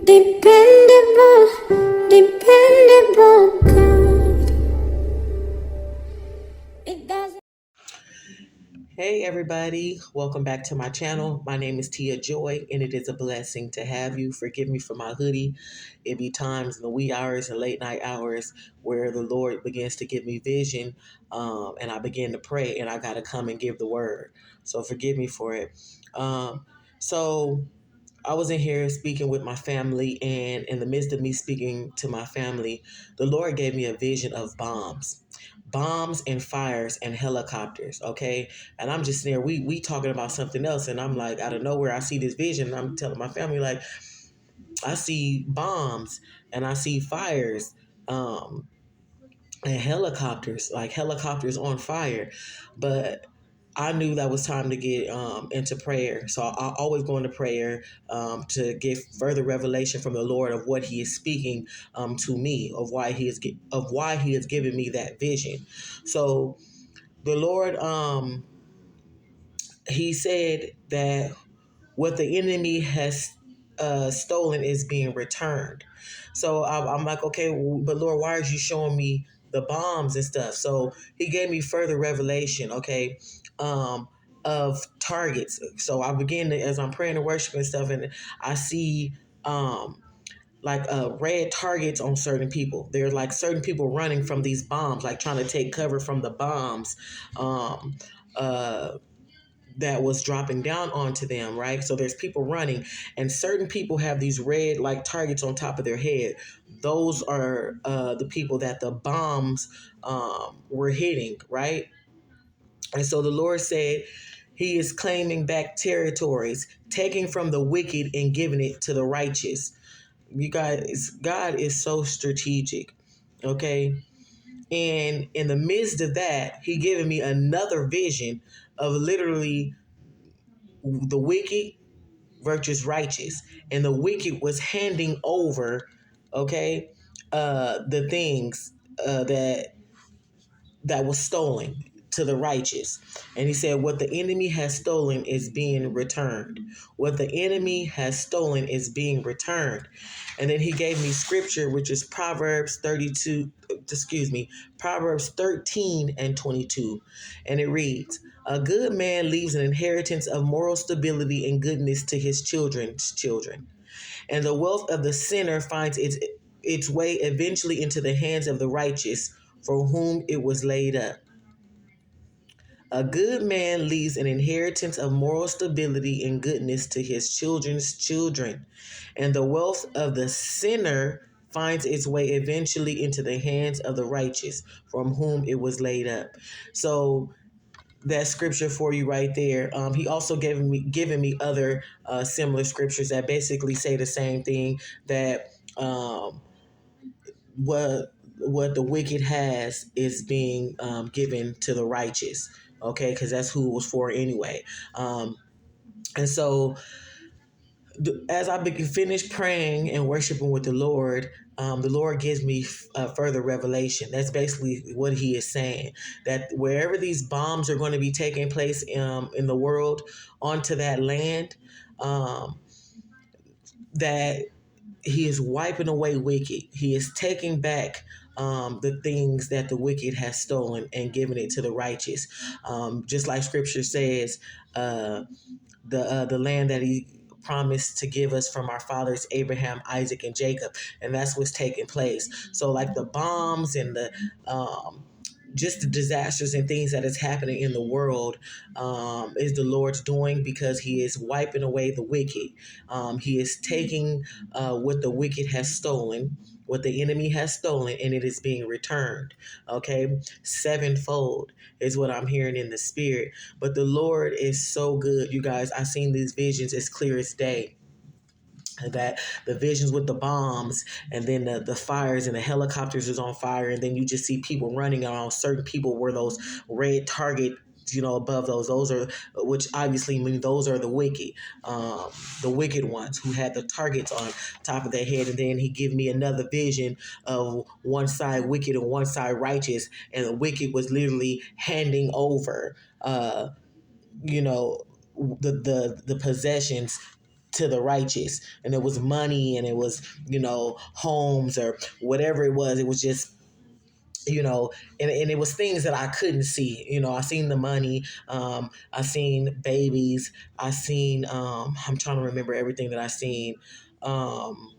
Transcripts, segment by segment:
Dependable, dependable God. It doesn't. Hey everybody, welcome back to my channel. My name is Tia Joy and it is a blessing to have you. Forgive me for my hoodie. It be times in the wee hours and late night hours where the Lord begins to give me vision and I begin to pray and I got to come and give the word. So forgive me for it. So I was in here speaking with my family, and in the midst of me speaking to my family, the Lord gave me a vision of bombs and fires and helicopters. Okay, and I'm just there. We talking about something else, and I'm like, out of nowhere, I see this vision, and I'm telling my family like, I see bombs and I see fires. And helicopters, like helicopters on fire, but I knew that was time to get into prayer. So I always go into prayer to get further revelation from the Lord of what He is speaking to me, of why He is giving me that vision. So the Lord, He said that what the enemy has stolen is being returned. So I'm like, okay, but Lord, why are you showing me the bombs and stuff? So He gave me further revelation, okay, of targets. So I begin to, as I'm praying and worshiping and stuff, and I see um, red targets on certain people. There's like certain people running from these bombs, like trying to take cover from the bombs. Um, uh, that was dropping down onto them, right? So there's people running, and certain people have these red like targets on top of their head. Those are the people that the bombs were hitting, right? And so the Lord said He is claiming back territories, taking from the wicked and giving it to the righteous. You guys, God is so strategic, okay? And in the midst of that, He given me another vision of literally the wicked versus righteous, and the wicked was handing over, okay, the things that was stolen to the righteous. And He said, what the enemy has stolen is being returned. What the enemy has stolen is being returned. And then He gave me scripture, which is Proverbs 13 and 22. And it reads, a good man leaves an inheritance of moral stability and goodness to his children's children. And the wealth of the sinner finds its way eventually into the hands of the righteous, for whom it was laid up. A good man leaves an inheritance of moral stability and goodness to his children's children, and the wealth of the sinner finds its way eventually into the hands of the righteous, from whom it was laid up. So that scripture for you right there. He also given me other similar scriptures that basically say the same thing, that what the wicked has is being given to the righteous. Okay, because that's who it was for anyway. And so as I finish praying and worshiping with the Lord gives me further revelation. That's basically what He is saying, that wherever these bombs are going to be taking place in the world onto that land, um, that He is wiping away wicked. He is taking back the things that the wicked has stolen and giving it to the righteous. Just like Scripture says, the land that He promised to give us from our fathers Abraham, Isaac, and Jacob, and that's what's taking place. So like the bombs and the just the disasters and things that is happening in the world is the Lord's doing, because He is wiping away the wicked. He is taking what the wicked has stolen, what the enemy has stolen, and it is being returned. Okay, sevenfold is what I'm hearing in the spirit. But the Lord is so good, you guys. I've seen these visions as clear as day, that the visions with the bombs, and then the fires and the helicopters is on fire, and then you just see people running around. Certain people were those red target, above those are, which obviously mean those are the wicked ones who had the targets on top of their head. And then He gave me another vision of one side wicked and one side righteous, and the wicked was literally handing over you know the possessions to the righteous, and it was money, and it was, homes or whatever it was. It was just, and it was things that I couldn't see. I seen the money, I seen babies, I seen, I'm trying to remember everything that I seen. Um,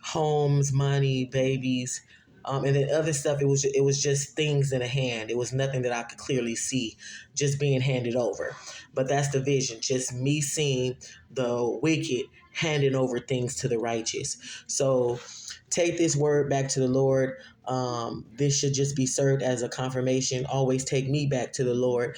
Homes, money, babies, and then other stuff. It was just things in a hand. It was nothing that I could clearly see, just being handed over. But that's the vision. Just me seeing the wicked handing over things to the righteous. So take this word back to the Lord. This should just be served as a confirmation. Always take me back to the Lord.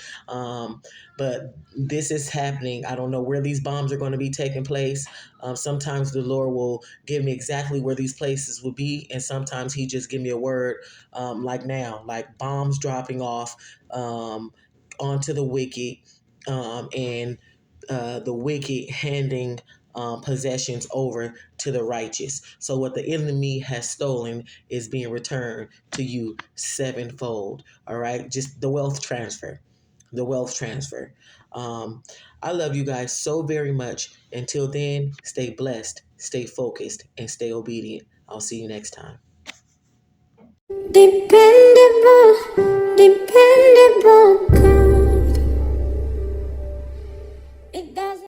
But this is happening. I don't know where these bombs are going to be taking place. Sometimes the Lord will give me exactly where these places will be, and sometimes He just give me a word, like now, like bombs dropping off onto the wicked, and the wicked handing possessions over to the righteous. So what the enemy has stolen is being returned to you sevenfold. All right, just the wealth transfer, the wealth transfer. Um, I love you guys so very much. Until then, stay blessed, stay focused, and stay obedient. I'll see you next time. Dependable, dependable girl.